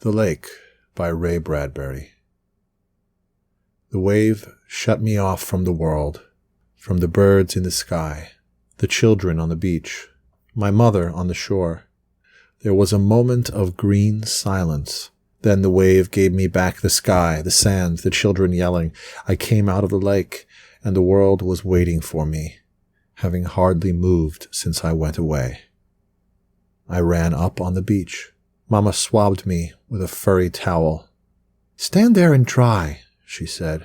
The Lake by Ray Bradbury. The wave shut me off from the world, from the birds in the sky, the children on the beach, my mother on the shore. There was a moment of green silence. Then the wave gave me back the sky, the sand, the children yelling. I came out of the lake, and the world was waiting for me, having hardly moved since I went away. I ran up on the beach. Mama swabbed me with a furry towel. "Stand there and dry," she said.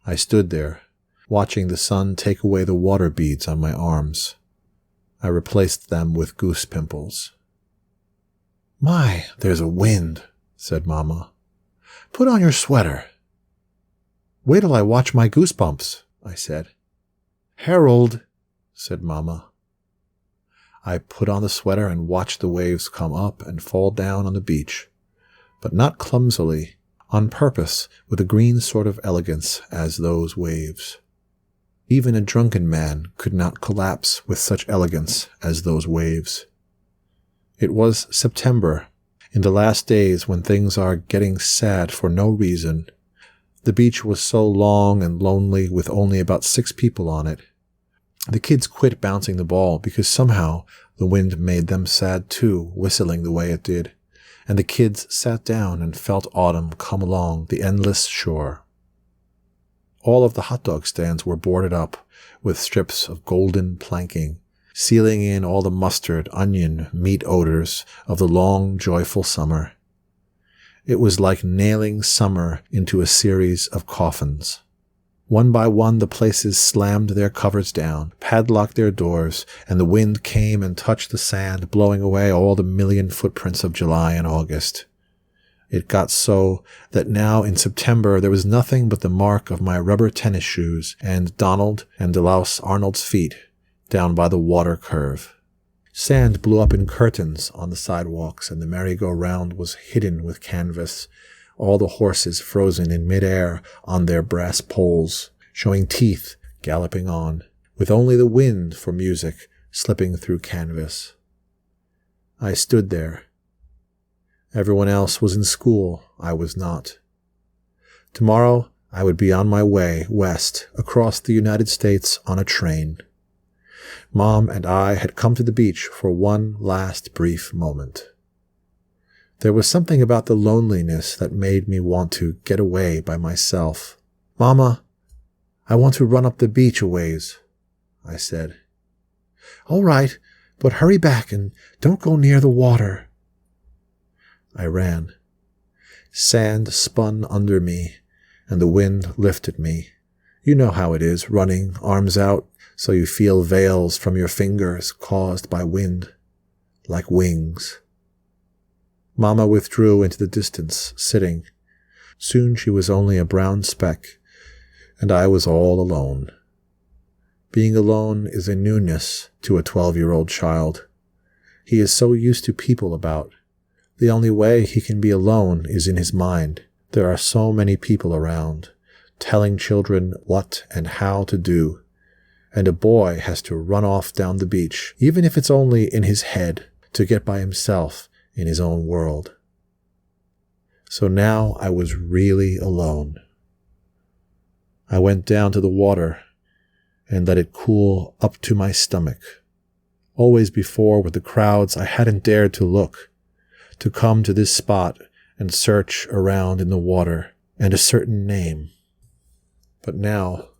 I stood there, watching the sun take away the water beads on my arms. I replaced them with goose pimples. "My, there's a wind," said Mama. "Put on your sweater." "Wait till I watch my goosebumps," I said. "Harold," said Mama. I put on the sweater and watched the waves come up and fall down on the beach, but not clumsily, on purpose, with a green sort of elegance as those waves. Even a drunken man could not collapse with such elegance as those waves. It was September, in the last days when things are getting sad for no reason. The beach was so long and lonely with only about 6 people on it. The kids quit bouncing the ball because somehow the wind made them sad too, whistling the way it did, and the kids sat down and felt autumn come along the endless shore. All of the hot dog stands were boarded up with strips of golden planking, sealing in all the mustard, onion, meat odors of the long, joyful summer. It was like nailing summer into a series of coffins. One by one, the places slammed their covers down, padlocked their doors, and the wind came and touched the sand, blowing away all the million footprints of July and August. It got so that now in September there was nothing but the mark of my rubber tennis shoes and Donald and Delouse Arnold's feet down by the water curve. Sand blew up in curtains on the sidewalks, and the merry-go-round was hidden with canvas, all the horses frozen in mid-air on their brass poles, showing teeth galloping on, with only the wind for music slipping through canvas. I stood there. Everyone else was in school. I was not. Tomorrow I would be on my way west across the United States on a train. Mom and I had come to the beach for one last brief moment. There was something about the loneliness that made me want to get away by myself. "Mama, I want to run up the beach a ways," I said. "All right, but hurry back and don't go near the water." I ran. Sand spun under me, and the wind lifted me. You know how it is, running, arms out, so you feel veils from your fingers caused by wind, like wings. Mama withdrew into the distance, sitting. Soon she was only a brown speck, and I was all alone. Being alone is a newness to a 12-year-old child. He is so used to people about. The only way he can be alone is in his mind. There are so many people around, telling children what and how to do, and a boy has to run off down the beach, even if it's only in his head, to get by himself in his own world. So now I was really alone. I went down to the water and let it cool up to my stomach. Always before with the crowds I hadn't dared to look, to come to this spot and search around in the water and a certain name. But now,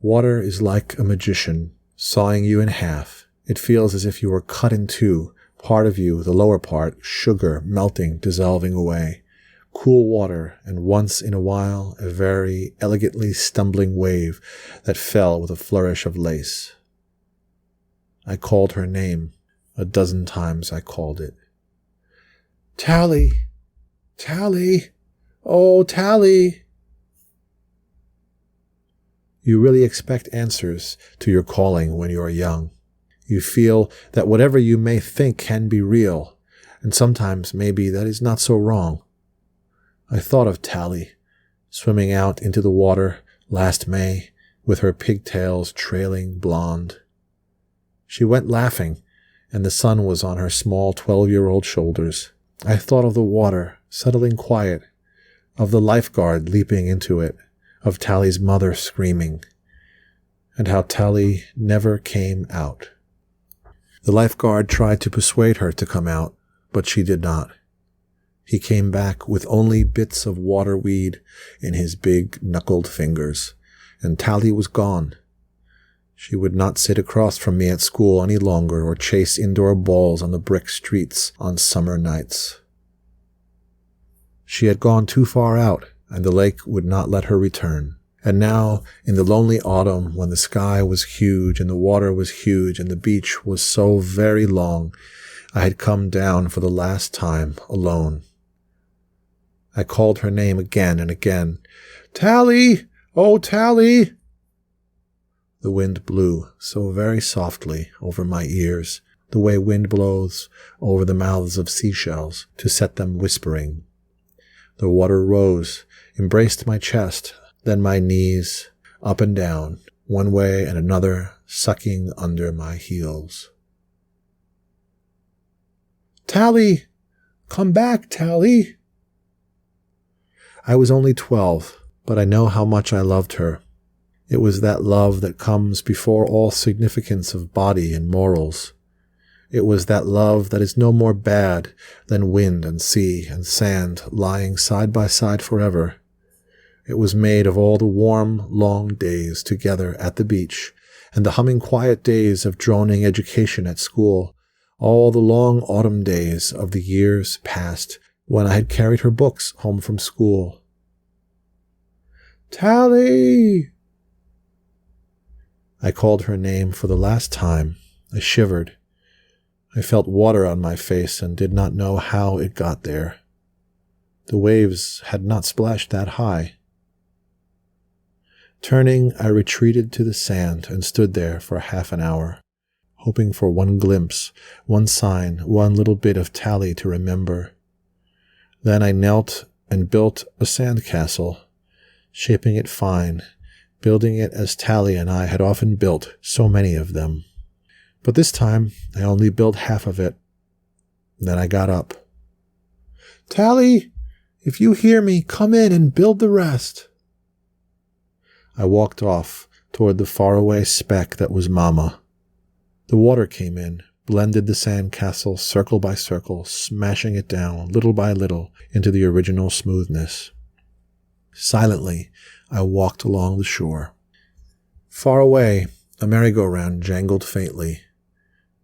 water is like a magician, sawing you in half. It feels as if you were cut in two, part of you, the lower part, sugar, melting, dissolving away. Cool water, and once in a while a very elegantly stumbling wave that fell with a flourish of lace. I called her name. A dozen times I called it. "Tally! Tally! Oh, Tally!" You really expect answers to your calling when you are young. You feel that whatever you may think can be real, and sometimes maybe that is not so wrong. I thought of Tally, swimming out into the water last May with her pigtails trailing blonde. She went laughing, and the sun was on her small 12-year-old shoulders. I thought of the water settling quiet, of the lifeguard leaping into it, of Tally's mother screaming, and how Tally never came out. The lifeguard tried to persuade her to come out, but she did not. He came back with only bits of water weed in his big knuckled fingers, and Tally was gone. She would not sit across from me at school any longer or chase indoor balls on the brick streets on summer nights. She had gone too far out, and the lake would not let her return. And now, in the lonely autumn, when the sky was huge and the water was huge and the beach was so very long, I had come down for the last time alone. I called her name again and again. "Tally! Oh, Tally!" The wind blew so very softly over my ears, the way wind blows over the mouths of seashells to set them whispering. The water rose, embraced my chest, then my knees, up and down, one way and another, sucking under my heels. "Tally! Come back, Tally!" I was only 12, but I know how much I loved her. It was that love that comes before all significance of body and morals. It was that love that is no more bad than wind and sea and sand lying side by side forever. It was made of all the warm, long days together at the beach, and the humming quiet days of droning education at school, all the long autumn days of the years past when I had carried her books home from school. "Tally!" I called her name for the last time. I shivered. I felt water on my face and did not know how it got there. The waves had not splashed that high. Turning, I retreated to the sand and stood there for half an hour, hoping for one glimpse, one sign, one little bit of Tally to remember. Then I knelt and built a sand castle, shaping it fine, building it as Tally and I had often built so many of them. But this time, I only built half of it. Then I got up. "Tally, if you hear me, come in and build the rest." I walked off toward the faraway speck that was Mama. The water came in, blended the sand castle circle by circle, smashing it down little by little into the original smoothness. Silently, I walked along the shore. Far away, a merry-go-round jangled faintly,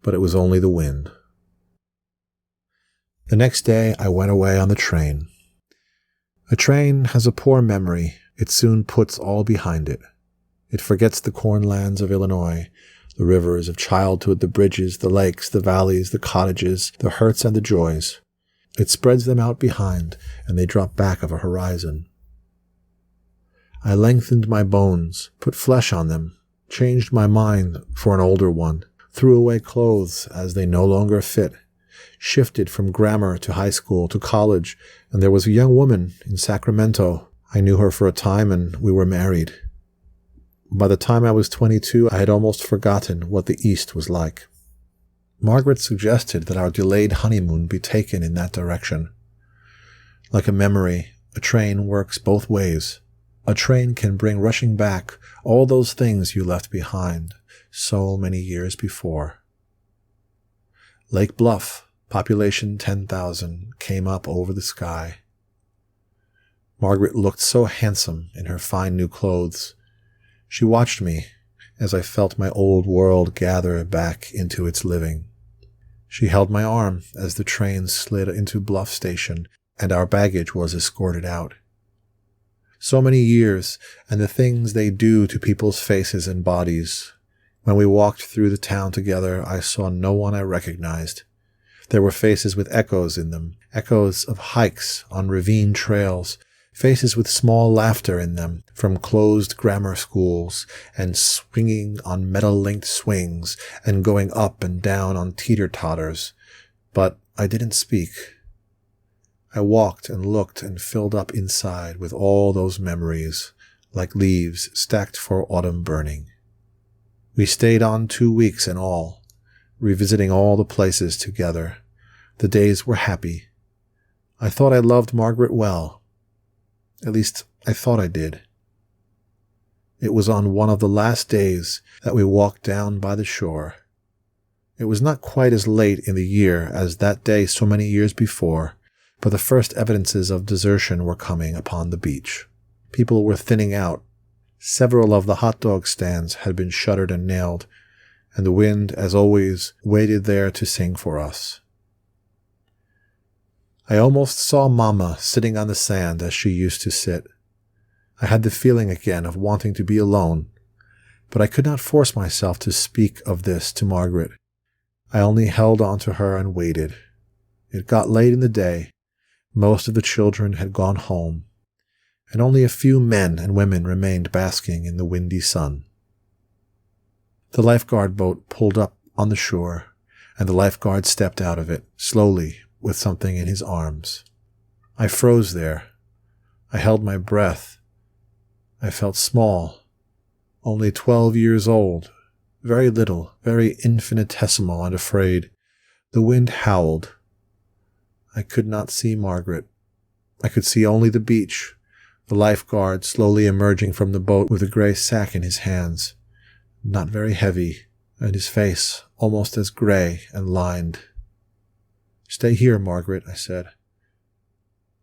but it was only the wind. The next day, I went away on the train. A train has a poor memory. It soon puts all behind it. It forgets the cornlands of Illinois, the rivers of childhood, the bridges, the lakes, the valleys, the cottages, the hurts and the joys. It spreads them out behind, and they drop back of a horizon. I lengthened my bones, put flesh on them, changed my mind for an older one, threw away clothes as they no longer fit, shifted from grammar to high school to college, and there was a young woman in Sacramento. I knew her for a time, and we were married. By the time I was 22, I had almost forgotten what the East was like. Margaret suggested that our delayed honeymoon be taken in that direction. Like a memory, a train works both ways. A train can bring rushing back all those things you left behind so many years before. Lake Bluff, population 10,000, came up over the sky. Margaret looked so handsome in her fine new clothes. She watched me as I felt my old world gather back into its living. She held my arm as the train slid into Bluff Station and our baggage was escorted out. So many years, and the things they do to people's faces and bodies. When we walked through the town together, I saw no one I recognized. There were faces with echoes in them, echoes of hikes on ravine trails, faces with small laughter in them from closed grammar schools, and swinging on metal-linked swings, and going up and down on teeter-totters. But I didn't speak. I walked and looked and filled up inside with all those memories, like leaves stacked for autumn burning. We stayed on 2 weeks in all, revisiting all the places together. The days were happy. I thought I loved Margaret well. At least, I thought I did. It was on one of the last days that we walked down by the shore. It was not quite as late in the year as that day so many years before, but the first evidences of desertion were coming upon the beach. People were thinning out. Several of the hot dog stands had been shuttered and nailed, and the wind, as always, waited there to sing for us. I almost saw Mama sitting on the sand as she used to sit. I had the feeling again of wanting to be alone, but I could not force myself to speak of this to Margaret. I only held on to her and waited. It got late in the day. Most of the children had gone home, and only a few men and women remained basking in the windy sun. The lifeguard boat pulled up on the shore, and the lifeguard stepped out of it, slowly, with something in his arms. I froze there. I held my breath. I felt small, only 12 years old, very little, very infinitesimal and afraid. The wind howled. I could not see Margaret. I could see only the beach, the lifeguard slowly emerging from the boat with a gray sack in his hands, not very heavy, and his face almost as gray and lined. "Stay here, Margaret," I said.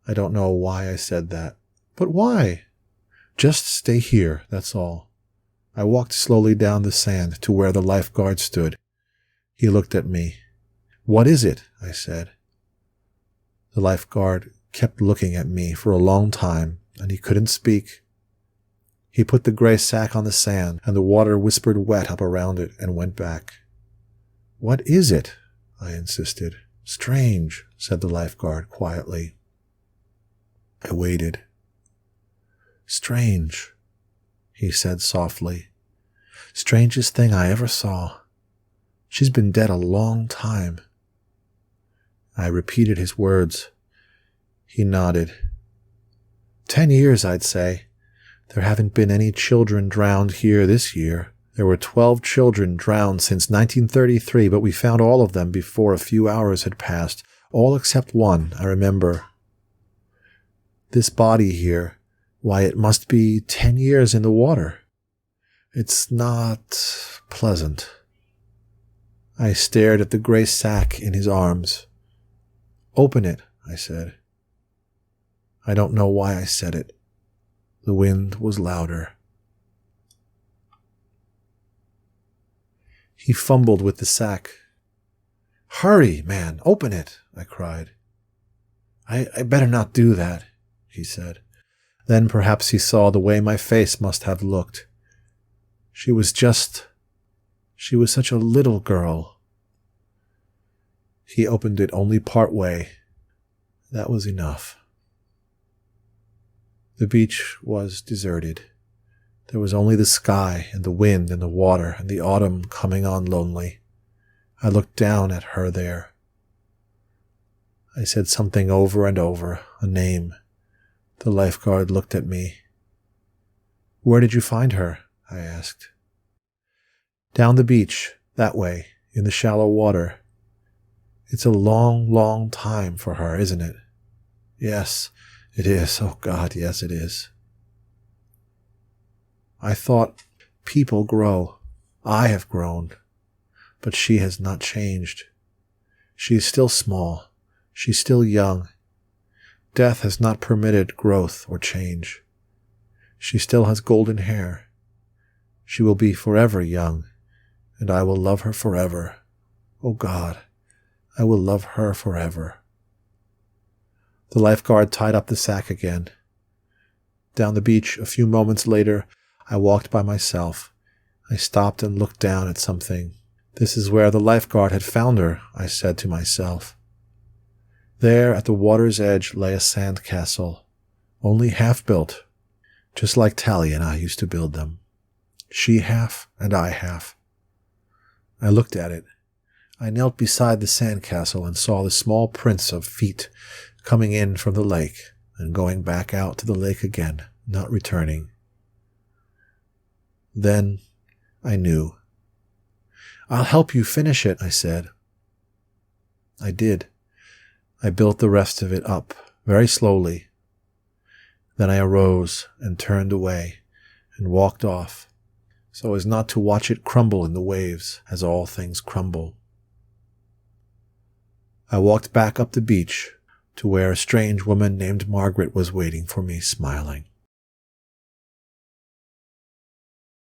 I don't know why I said that. But why? Just stay here, that's all. I walked slowly down the sand to where the lifeguard stood. He looked at me. "What is it?" I said. The lifeguard kept looking at me for a long time, and he couldn't speak. He put the gray sack on the sand, and the water whispered wet up around it and went back. "What is it?" I insisted. "Strange," said the lifeguard quietly. I waited. "Strange," he said softly. "Strangest thing I ever saw. She's been dead a long time." I repeated his words. He nodded. 10 years, I'd say. There haven't been any children drowned here this year. There were 12 children drowned since 1933, but we found all of them before a few hours had passed. All except one, I remember. This body here, why, it must be 10 years in the water. It's not pleasant. I stared at the gray sack in his arms. "Open it," I said. I don't know why I said it. The wind was louder. He fumbled with the sack. "Hurry, man, open it," I cried. I better not do that," he said. Then perhaps he saw the way my face must have looked. She was such a little girl. He opened it only part way. That was enough. The beach was deserted. There was only the sky and the wind and the water and the autumn coming on lonely. I looked down at her there. I said something over and over, a name. The lifeguard looked at me. "Where did you find her?" I asked. "Down the beach, that way, in the shallow water. It's a long, long time for her, isn't it?" "Yes, it is. Oh God, yes, it is." I thought, people grow. I have grown. But she has not changed. She is still small. She's still young. Death has not permitted growth or change. She still has golden hair. She will be forever young, and I will love her forever. Oh God, I will love her forever. The lifeguard tied up the sack again. Down the beach, a few moments later, I walked by myself. I stopped and looked down at something. This is where the lifeguard had found her, I said to myself. There at the water's edge lay a sand castle, only half built, just like Tally and I used to build them. She half and I half. I looked at it. I knelt beside the sand castle and saw the small prints of feet coming in from the lake and going back out to the lake again, not returning. Then I knew. "I'll help you finish it," I said. I did. I built the rest of it up very slowly. Then I arose and turned away and walked off, so as not to watch it crumble in the waves, as all things crumble. I walked back up the beach to where a strange woman named Margaret was waiting for me, smiling.